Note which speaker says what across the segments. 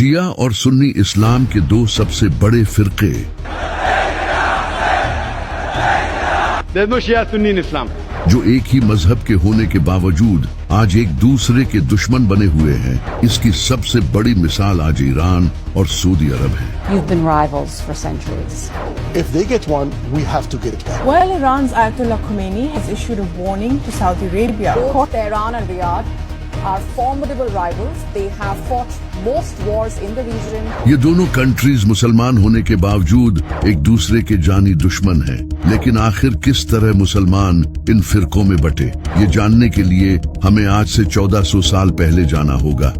Speaker 1: शिया और सुन्नी इस्लाम के दो सबसे बड़े फिरके।
Speaker 2: There's no Shia Sunni in Islam.
Speaker 1: जो एक ही मजहब के होने के बावजूद आज एक दूसरे के दुश्मन बने हुए हैं। इसकी सबसे बड़ी मिसाल आज ईरान और सऊदी अरब है।
Speaker 3: You've been rivals for centuries.
Speaker 4: If they get one, we have to get one.
Speaker 5: While Iran's Ayatollah Khomeini has issued a warning to Saudi Arabia,
Speaker 3: Both Tehran and Riyadh are formidable rivals. They have fought most wars in the region.
Speaker 1: ये दोनों countries मुसलमान होने के बावजूद एक दूसरे के जानी दुश्मन हैं। लेकिन आखिर किस तरह मुसलमान इन फिरकों में बटे, ये जानने के लिए हमें आज से 1400 साल पहले जाना होगा।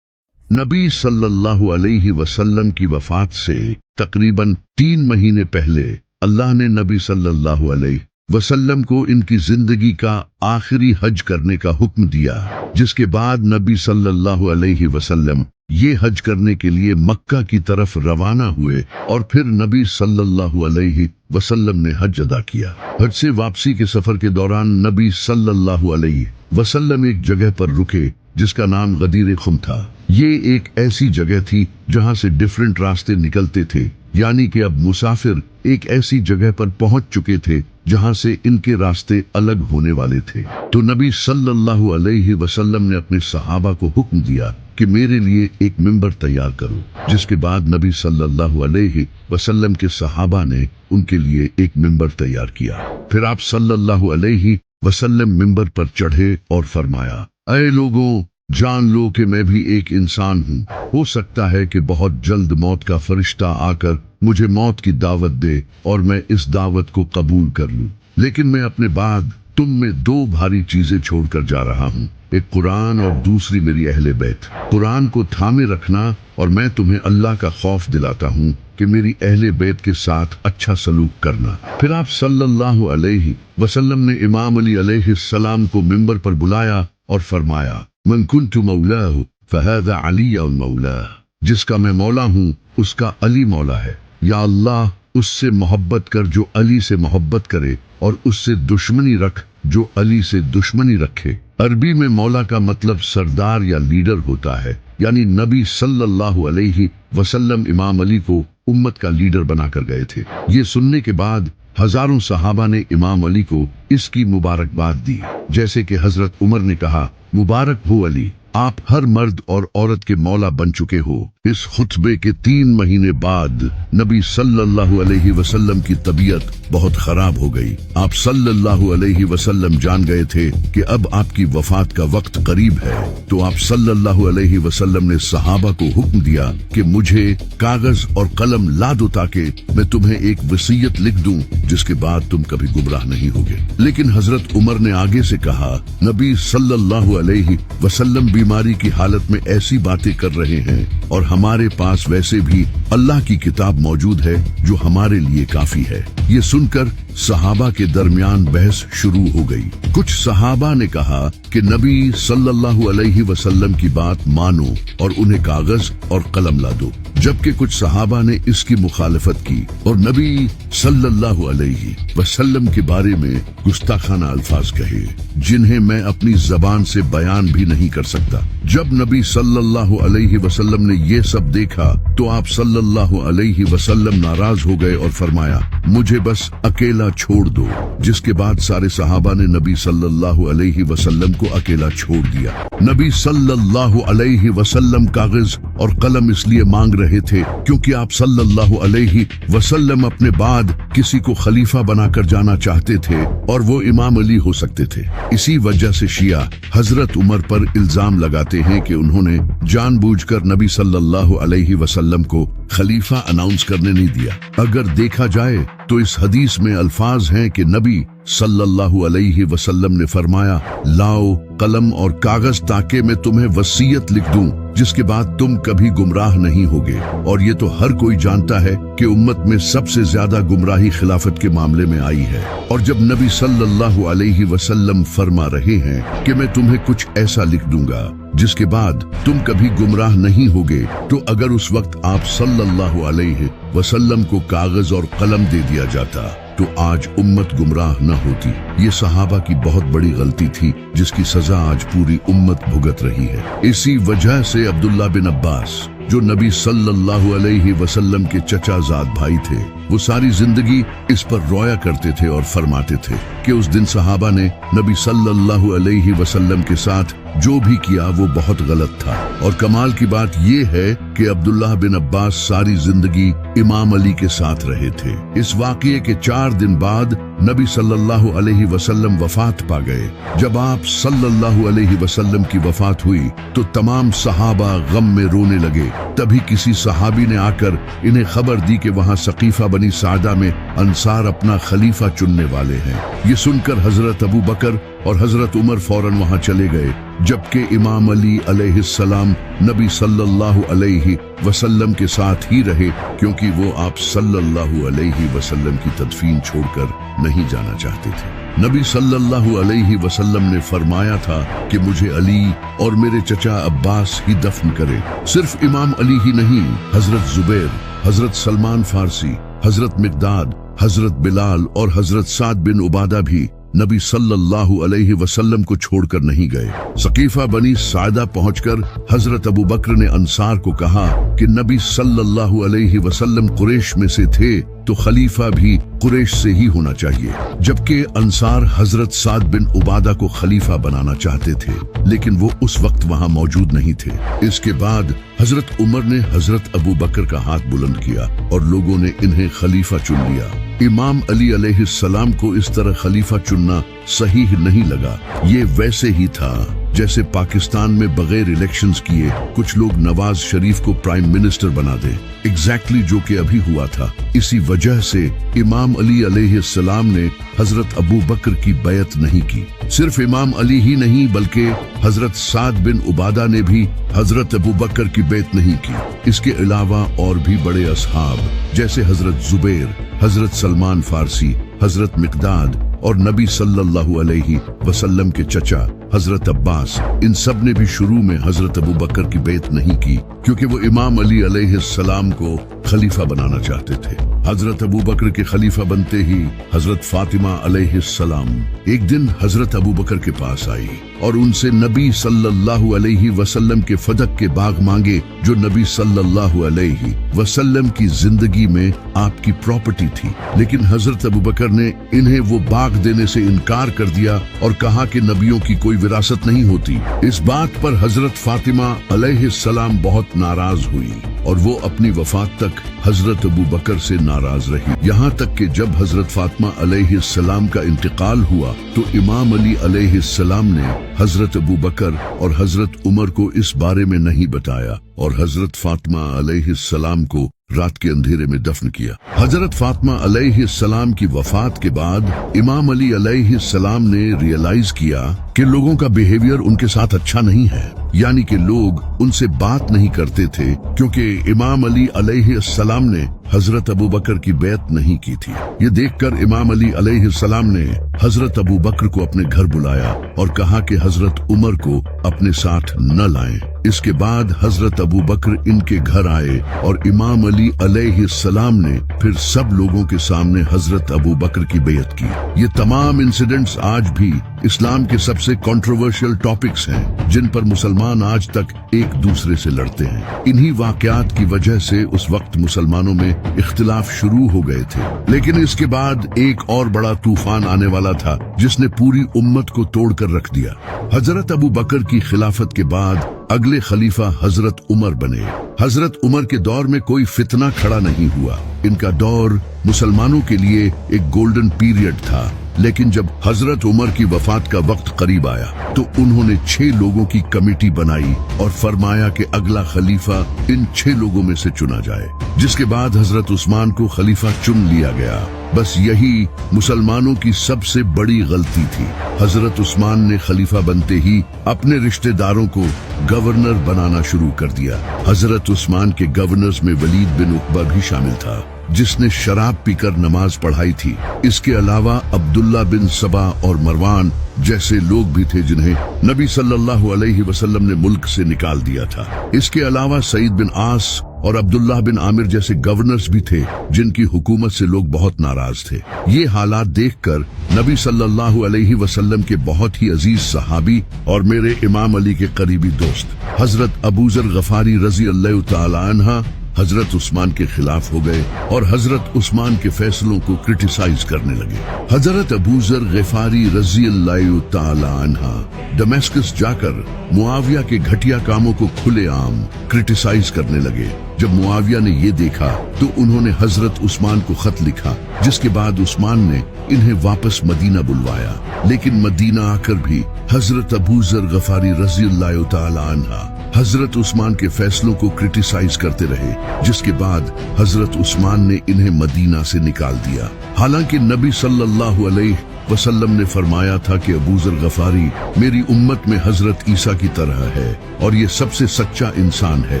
Speaker 1: नबी सल्लल्लाहु अलैहि वसल्लम की वफात से तकरीबन 3 महीने पहले अल्लाह ने नबी सल्लल्लाहु अलैहि वसल्लम को इनकी जिंदगी का आखिरी हज करने का हुक्म दिया, जिसके बाद नबी सल्लल्लाहु अलैहि वसल्लम ये हज करने के लिए मक्का की तरफ रवाना हुए और फिर नबी सल्लल्लाहु अलैहि वसल्लम ने हज अदा किया। हज से वापसी के सफर के दौरान नबी सल्लल्लाहु अलैहि वसल्लम एक जगह पर रुके जिसका नाम गदीर खुम था। ये एक ऐसी जगह थी जहां से डिफरेंट रास्ते निकलते थे, यानी कि अब मुसाफिर एक ऐसी जगह पर पहुंच चुके थे जहां से इनके रास्ते अलग होने वाले थे। तो नबी सल्लल्लाहु अलैहि वसल्लम ने अपने सहाबा को हुक्म दिया कि मेरे लिए एक मिंबर तैयार करो, जिसके बाद नबी सल्लल्लाहु अलैहि वसल्लम के सहाबा ने उनके लिए एक मिंबर तैयार किया। फिर आप सल्लल्लाहु अलैहि वसल्लम मिंबर पर चढ़े और फरमाया, ऐ लोगों, जान लो कि मैं भी एक इंसान हूँ। हो सकता है कि बहुत जल्द मौत का फरिश्ता आकर मुझे मौत की दावत दे और मैं इस दावत को कबूल कर लूँ, लेकिन मैं अपने बाद तुम में 2 भारी चीजें छोड़कर जा रहा हूँ, एक कुरान और दूसरी मेरी अहले बैत। कुरान को थामे रखना और मैं तुम्हें अल्लाह का खौफ दिलाता हूँ कि मेरी अहले बैत के साथ अच्छा सलूक करना। फिर आप सल्लल्लाहु अलैहि वसल्लम ने इमाम अली अलैहिस्सलाम को मिंबर पर बुलाया और फरमाया, मन कुन्तु मौलाहु फहाज़ा अलीयुन मौलाह, जिसका मैं मौला हूँ उसका अली मौला है। या अल्लाह, उससे मोहब्बत कर जो अली से मोहब्बत करे और उससे दुश्मनी रख जो अली से दुश्मनी रखे। अरबी में मौला का मतलब सरदार या लीडर होता है, यानी नबी सल्लल्लाहु अलैहि वसल्लम इमाम अली को उम्मत का लीडर बनाकर गए थे। ये सुनने के बाद हजारों सहाबा ने इमाम अली को इसकी मुबारकबाद दी। जैसे कि हजरत उमर ने कहा, मुबारक हो अली, आप हर मर्द और औरत के मौला बन चुके हो। इस खुतबे के 3 महीने बाद नबी सल्लल्लाहु अलैहि वसल्लम की तबीयत बहुत खराब हो गई। आप सल्लल्लाहु अलैहि वसल्लम जान गए थे कि अब आपकी वफात का वक्त करीब है। तो आप सल्लल्लाहु अलैहि वसल्लम ने सहाबा को हुक्म दिया कि मुझे कागज और कलम ला दो ताकि मैं तुम्हें एक वसीयत लिख दूं, जिसके बाद तुम कभी गुमराह नहीं होगे। लेकिन हजरत उमर ने आगे से कहा, नबी सल्लल्लाहु अलैहि वसल्लम बीमारी की हालत में ऐसी बातें कर रहे हैं और हमारे पास वैसे भी अल्लाह की किताब मौजूद है जो हमारे लिए काफी है। ये सुनकर सहाबा के दरमियान बहस शुरू हो गई। कुछ सहाबा ने कहा कि नबी सल्लल्लाहु अलैहि वसल्लम की बात मानो और उन्हें कागज और कलम ला दो, जबकि कुछ सहाबा ने इसकी मुखालफत की और नबी सल्लल्लाहु अलैहि वसल्लम के बारे में गुस्ताखाना अल्फाज कहे, जिन्हें मैं अपनी जबान से बयान भी नहीं कर सकता। जब नबी सल्लल्लाहु अलैहि वसल्लम ने ये सब देखा तो आप सल्लल्लाहु अलैहि वसल्लम नाराज हो गए और फरमाया, मुझे बस अकेला छोड़ दो। जिसके बाद सारे सहाबा ने नबी सल्लल्लाहु अलैहि वसल्लम को अकेला छोड़ दिया। नबी सल्लल्लाहु अलैहि वसल्लम कागज और कलम इसलिए मांग रहे थे क्योंकि आप सल्लल्लाहु अलैहि वसल्लम अपने बाद किसी को खलीफा बनाकर जाना चाहते थे और वो इमाम अली हो सकते थे। इसी वजह से शिया हजरत उमर पर इल्जाम लगाते हैं कि उन्होंने जानबूझकर नबी सल्लल्लाहु अलैहि वसल्लम को खलीफा अनाउंस करने नहीं दिया। अगर देखा जाए तो इस हदीस में अल्फाज हैं कि नबी सल्लल्लाहु अलैहि वसल्लम ने फरमाया, लाओ कलम और कागज ताकि मैं तुम्हें वसीयत लिख दूं, जिसके बाद तुम कभी गुमराह नहीं होगे। और ये तो हर कोई जानता है कि उम्मत में सबसे ज्यादा गुमराही खिलाफत के मामले में आई है। और जब नबी सल्लल्लाहु अलैहि वसल्लम फरमा रहे हैं कि मैं तुम्हें कुछ ऐसा लिख दूंगा जिसके बाद तुम कभी गुमराह नहीं होगे, तो अगर उस वक्त आप सल्लल्लाहु अलैहि वसल्लम को कागज और कलम दे दिया जाता تو آج امت گمراہ نہ ہوتی۔ یہ صحابہ کی بہت بڑی غلطی تھی جس کی سزا آج پوری امت بھگت رہی ہے۔ اسی وجہ سے عبداللہ بن عباس جو نبی صلی اللہ علیہ وسلم کے چچا زاد بھائی تھے، وہ ساری زندگی اس پر رویا کرتے تھے اور فرماتے تھے کہ اس دن صحابہ نے نبی صلی اللہ علیہ وسلم کے ساتھ جو بھی کیا وہ بہت غلط تھا۔ اور کمال کی بات یہ ہے کہ عبداللہ بن عباس ساری زندگی امام علی کے ساتھ رہے تھے۔ اس واقعے کے 4 دن بعد نبی صلی اللہ علیہ وسلم وفات پا گئے۔ جب آپ صلی اللہ علیہ وسلم کی وفات ہوئی تو تمام صحابہ غم میں رونے لگے۔ تبھی کسی صحابی نے آ کر انہیں خبر دی کہ وہاں ثقیفہ بنی سعدہ میں انصار اپنا خلیفہ چننے والے ہیں۔ یہ سن کر حضرت ابو بکر اور حضرت عمر فوراً وہاں چلے گئے، جبکہ امام علی علیہ السلام نبی صلی اللہ علیہ وسلم کے ساتھ ہی رہے، کیونکہ وہ آپ صلی اللہ علیہ وسلم کی تدفین چھوڑ کر نہیں جانا چاہتے تھے۔ نبی صلی اللہ علیہ وسلم نے فرمایا تھا کہ مجھے علی اور میرے چچا عباس ہی دفن کرے۔ صرف امام علی ہی نہیں، حضرت زبیر، حضرت سلمان فارسی، حضرت مقداد، حضرت بلال اور حضرت سعد بن عبادہ بھی نبی صلی اللہ علیہ وسلم کو چھوڑ کر نہیں گئے۔ ثقیفہ بنی سعدہ پہنچ کر حضرت ابو بکر نے انصار کو کہا کہ نبی صلی اللہ علیہ وسلم قریش میں سے تھے تو خلیفہ بھی قریش سے ہی ہونا چاہیے، جبکہ انصار حضرت سعد بن عبادہ کو خلیفہ بنانا چاہتے تھے، لیکن وہ اس وقت وہاں موجود نہیں تھے۔ اس کے بعد حضرت عمر نے حضرت ابو بکر کا ہاتھ بلند کیا اور لوگوں نے انہیں خلیفہ چن لیا۔ امام علی علیہ السلام کو اس طرح خلیفہ چننا صحیح نہیں لگا۔ یہ ویسے ہی تھا جیسے پاکستان میں بغیر الیکشنز کیے کچھ لوگ نواز شریف کو پرائم منسٹر بنا دے، ایگزیکٹلی جو کہ ابھی ہوا تھا۔ اسی وجہ سے امام علی علیہ السلام نے حضرت ابو بکر کی بیعت نہیں کی۔ صرف امام علی ہی نہیں بلکہ حضرت سعد بن عبادہ نے بھی حضرت ابو بکر کی بیعت نہیں کی۔ اس کے علاوہ اور بھی بڑے اصحاب جیسے حضرت زبیر، حضرت سلمان فارسی، حضرت مقداد اور نبی صلی اللہ علیہ وسلم کے چچا حضرت عباس، ان سب نے بھی شروع میں حضرت ابو بکر کی بیعت نہیں کی، کیونکہ وہ امام علی علیہ السلام کو خلیفہ بنانا چاہتے تھے۔ حضرت ابو بکر کے خلیفہ بنتے ہی حضرت فاطمہ علیہ السلام ایک دن حضرت ابو بکر کے پاس آئی اور ان سے نبی صلی اللہ علیہ وسلم کے فدق کے باغ مانگے، جو نبی صلی اللہ علیہ وسلم کی زندگی میں آپ کی پراپرٹی تھی، لیکن حضرت ابو بکر نے انہیں وہ باغ دینے سے انکار کر دیا اور کہا کہ نبیوں کی کوئی وراثت نہیں ہوتی۔ اس بات پر حضرت فاطمہ علیہ السلام بہت ناراض ہوئی اور وہ اپنی وفات تک حضرت ابو بکر سے ناراض رہی، یہاں تک کہ جب حضرت فاطمہ علیہ السلام کا انتقال ہوا تو امام علی علیہ السلام نے حضرت ابو بکر اور حضرت عمر کو اس بارے میں نہیں بتایا اور حضرت فاطمہ علیہ السلام کو رات کے اندھیرے میں دفن کیا۔ حضرت فاطمہ علیہ السلام کی وفات کے بعد امام علی علیہ السلام نے ریئلائز کیا کہ لوگوں کا بیہیویئر ان کے ساتھ اچھا نہیں ہے، یعنی کہ لوگ ان سے بات نہیں کرتے تھے، کیونکہ امام علی علیہ السلام نے حضرت ابو بکر کی بیعت نہیں کی تھی۔ یہ دیکھ کر امام علی علیہ السلام نے حضرت ابو بکر کو اپنے گھر بلایا اور کہا کہ حضرت عمر کو اپنے ساتھ نہ لائیں۔ اس کے بعد حضرت ابو بکر ان کے گھر آئے اور امام علی علیہ السلام نے پھر سب لوگوں کے سامنے حضرت ابو بکر کی بیعت کی۔ یہ تمام انسیڈنٹس آج بھی اسلام کے سب سے کنٹروورشل ٹاپکس ہیں جن پر مسلمان آج تک ایک دوسرے سے لڑتے ہیں۔ انہی واقعات کی وجہ سے اس وقت مسلمانوں میں اختلاف شروع ہو گئے تھے، لیکن اس کے بعد ایک اور بڑا طوفان آنے والا تھا جس نے پوری امت کو توڑ کر رکھ دیا۔ حضرت ابو بکر کی خلافت کے بعد اگلے خلیفہ حضرت عمر بنے۔ حضرت عمر کے دور میں کوئی فتنہ کھڑا نہیں ہوا۔ ان کا دور مسلمانوں کے لیے ایک گولڈن پیریڈ تھا، لیکن جب حضرت عمر کی وفات کا وقت قریب آیا تو انہوں نے 6 لوگوں کی کمیٹی بنائی اور فرمایا کہ اگلا خلیفہ ان 6 لوگوں میں سے چنا جائے، جس کے بعد حضرت عثمان کو خلیفہ چن لیا گیا۔ بس یہی مسلمانوں کی سب سے بڑی غلطی تھی۔ حضرت عثمان نے خلیفہ بنتے ہی اپنے رشتہ داروں کو گورنر بنانا شروع کر دیا۔ حضرت عثمان کے گورنرز میں ولید بن عقبہ بھی شامل تھا، جس نے شراب پی کر نماز پڑھائی تھی۔ اس کے علاوہ عبداللہ بن سبا اور مروان جیسے لوگ بھی تھے جنہیں نبی صلی اللہ علیہ وسلم نے ملک سے نکال دیا تھا۔ اس کے علاوہ سعید بن عاص اور عبداللہ بن عامر جیسے گورنرز بھی تھے جن کی حکومت سے لوگ بہت ناراض नाराज थे। ये हालात देखकर नबी सल्लल्लाहु अलैहि वसल्लम के बहुत ही अजीज सहाबी और मेरे इमाम अली के करीबी दोस्त हजरत अबू जर गफारी रजी अल्लाह तआला अन्हा हजरत उस्मान के खिलाफ हो गए और हजरत उस्मान के फैसलों को क्रिटिसाइज करने लगे। हजरत अबू जर गफारी रजी अल्लाह तआला अन्हा दमेस्कस जाकर मुआविया के घटिया कामों को खुलेआम क्रिटिसाइज करने लगे। जब मुआविया ने ये देखा तो उन्होंने हजरत उस्मान को खत लिखा, जिसके बाद उस्मान ने इन्हें वापस मदीना बुलवाया। लेकिन मदीना आकर भी हजरत अबू जर गफारी रजी अल्लाह तआला अन्हा हजरत उस्मान के फैसलों को क्रिटिसाइज करते रहे, जिसके बाद हजरत उस्मान ने इन्हें मदीना से निकाल दिया। हालांकि नबी सल्लल्लाहु अलैहि वसल्लम ने फरमाया था कि अबू जर गफारी मेरी उम्मत में हजरत ईसा की तरह है और ये सबसे सच्चा इंसान है।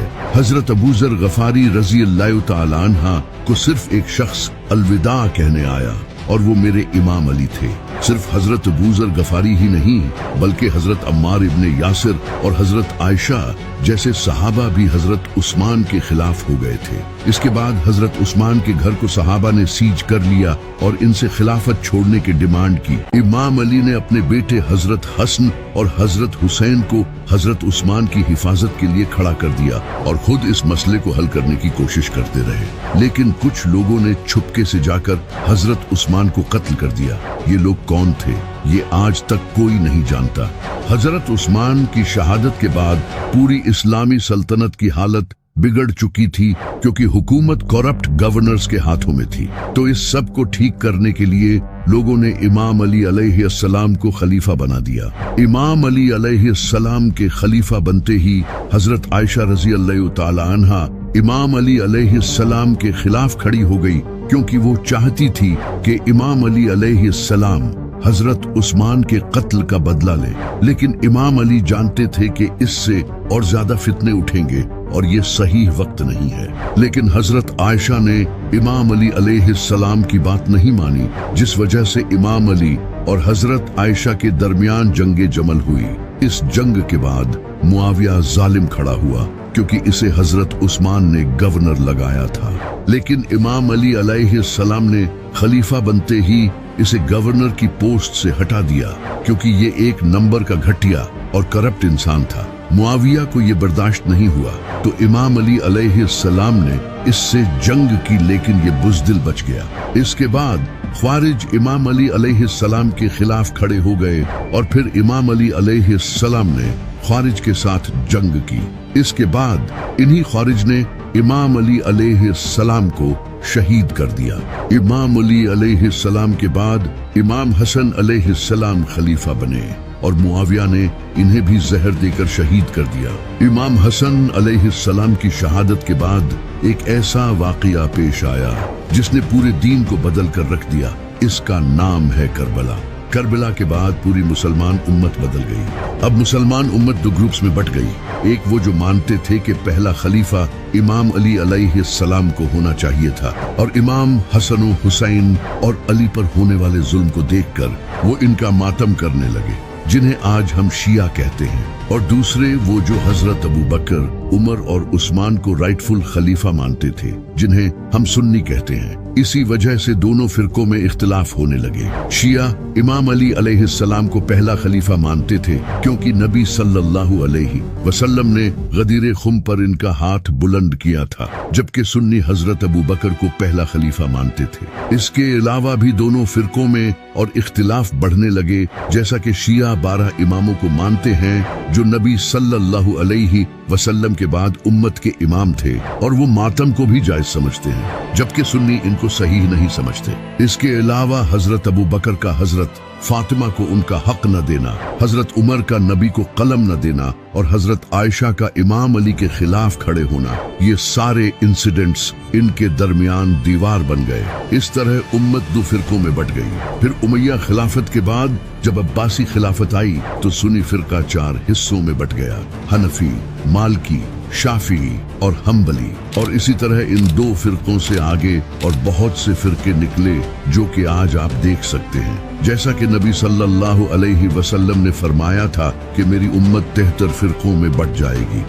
Speaker 1: हजरत अबू जर गफारी रजी अल्लाह तआला अन्हा को सिर्फ एक शख्स अलविदा कहने आया और वो मेरे इमाम अली थे। सिर्फ हजरत अबू जर गफारी ही नहीं बल्कि हजरत अम्मार इब्ने यासिर और हजरत आयशा जैसे सहाबा भी हजरत उस्मान के खिलाफ हो गए थे। इसके बाद हजरत उस्मान के घर को सहाबा ने सीज कर लिया और इनसे खिलाफत छोड़ने की डिमांड की। इमाम अली ने अपने बेटे हजरत हसन और हजरत हुसैन को हजरत उस्मान की हिफाजत के लिए खड़ा कर दिया और खुद इस मसले को हल करने की कोशिश करते रहे। लेकिन कुछ लोगों ने छुपके से जाकर हजरत उस्मान को कत्ल कर दिया। ये लोग कौन थे ये आज तक कोई नहीं जानता। हजरत उस्मान की शहादत के बाद पूरी इस्लामी सल्तनत की हालत बिगड़ चुकी थी, क्योंकि हुकूमत करप्ट गवर्नर्स के हाथों में थी। तो इस सब को ठीक करने के लिए लोगों ने इमाम अली अलैहिस्सलाम को खलीफा बना दिया। इमाम अली अलैहिस्सलाम के खलीफा बनते ही हजरत आयशा रजी अल्लाह तआला अन्हा इमाम अली अलैहिस्सलाम के खिलाफ खड़ी हो गई, क्योंकि वो चाहती थी कि इमाम अली अलैहिस्सलाम हजरत उस्मान के कत्ल का बदला ले। लेकिन इमाम अली जानते थे कि इससे और ज्यादा फितने उठेंगे और ये सही वक्त नहीं है। लेकिन हजरत आयशा ने इमाम अली अलैहिस्सलाम की बात नहीं मानी, जिस वजह से इमाम अली और हजरत आयशा के दरमियान जंगे जमल हुई। इस जंग के बाद मुआविया जालिम खड़ा हुआ, क्योंकि इसे हजरत उस्मान ने गवर्नर लगाया था। लेकिन इमाम अली अलैहिस्सलाम ने खलीफा बनते ही इसे गवर्नर की पोस्ट से हटा दिया, क्योंकि ये एक नंबर का घटिया और करप्ट इंसान था। मुआविया को ये बर्दाश्त नहीं हुआ तो इमाम अली अलैहिस्सलाम ने इससे जंग की, लेकिन ये बुज़दिल बच गया। इसके बाद ख्वारिज इमाम अली अलैहिस्सलाम के खिलाफ खड़े हो गए और फिर इमाम अली अलैहिस्सलाम ने ख्वारिज के साथ जंग की। इसके बाद इन्हीं ख्वारिज ने इमाम अली अलैहिस्सलाम को शहीद कर दिया। इमाम अली अलैहिस्सलाम के बाद इमाम हसन अलैहिस्सलाम खलीफा बने और मुआविया ने इन्हें भी जहर देकर शहीद कर दिया। इमाम हसन अलैहिस्सलाम की शहादत के बाद एक ऐसा वाक़या पेश आया जिसने पूरे दीन को बदल कर रख दिया। इसका नाम है करबला। करबला के बाद पूरी मुसलमान उम्मत बदल गई। अब मुसलमान उम्मत दो ग्रुप्स में बट गई। एक वो जो मानते थे कि पहला खलीफा इमाम अली अलैहिस्सलाम को होना चाहिए था, और इमाम हसन हुसैन और अली पर होने वाले जुल्म को देखकर वो इनका मातम करने लगे, जिन्हें आज हम शिया कहते हैं। और दूसरे वो जो हजरत अबू बकर, उमर और उस्मान को राइटफुल खलीफा मानते थे, जिन्हें हम सुन्नी कहते हैं। इसी वजह से दोनों फिरकों में इख्तिलाफ होने लगे। शिया इमाम अली अलैहिस्सलाम को पहला खलीफा मानते थे, क्योंकि नबी सल्लल्लाहु अलैहि वसल्लम ने गदीर खुम पर इनका हाथ बुलंद किया था, जबकि सुन्नी हजरत अबू बकर को पहला खलीफा मानते थे। इसके अलावा भी दोनों फिरकों में और इख्तिलाफ बढ़ने लगे, जैसा कि शिया 12 इमामों को मानते हैं जो नबी सल्लल्लाहु अलैहि वसल्लम के बाद उम्मत के इमाम थे, और वो मातम को भी जायज समझते हैं, जबकि सुन्नी इनको सही नहीं समझते। इसके अलावा हजरत अबू बकर का हजरत फातिमा को उनका हक न देना, हजरत उमर का नबी को कलम न देना और हजरत आयशा का इमाम अली के खिलाफ खड़े होना, ये सारे इंसिडेंट्स इनके दरमियान दीवार बन गए। इस तरह उम्मत दो फिरकों में बट गई। फिर उमैया खिलाफत के बाद जब अब्बासी खिलाफत आई तो सुन्नी फिरका 4 हिस्सों में बट गया, हनफी, मालकी, शाफी और हम्बली। और इसी तरह इन 2 फिरकों से आगे और बहुत से फिरके निकले, जो कि आज आप देख सकते हैं। जैसा कि नबी सल्लल्लाहु अलैहि वसल्लम ने फरमाया था कि मेरी उम्मत 73 फिरकों में बट जाएगी।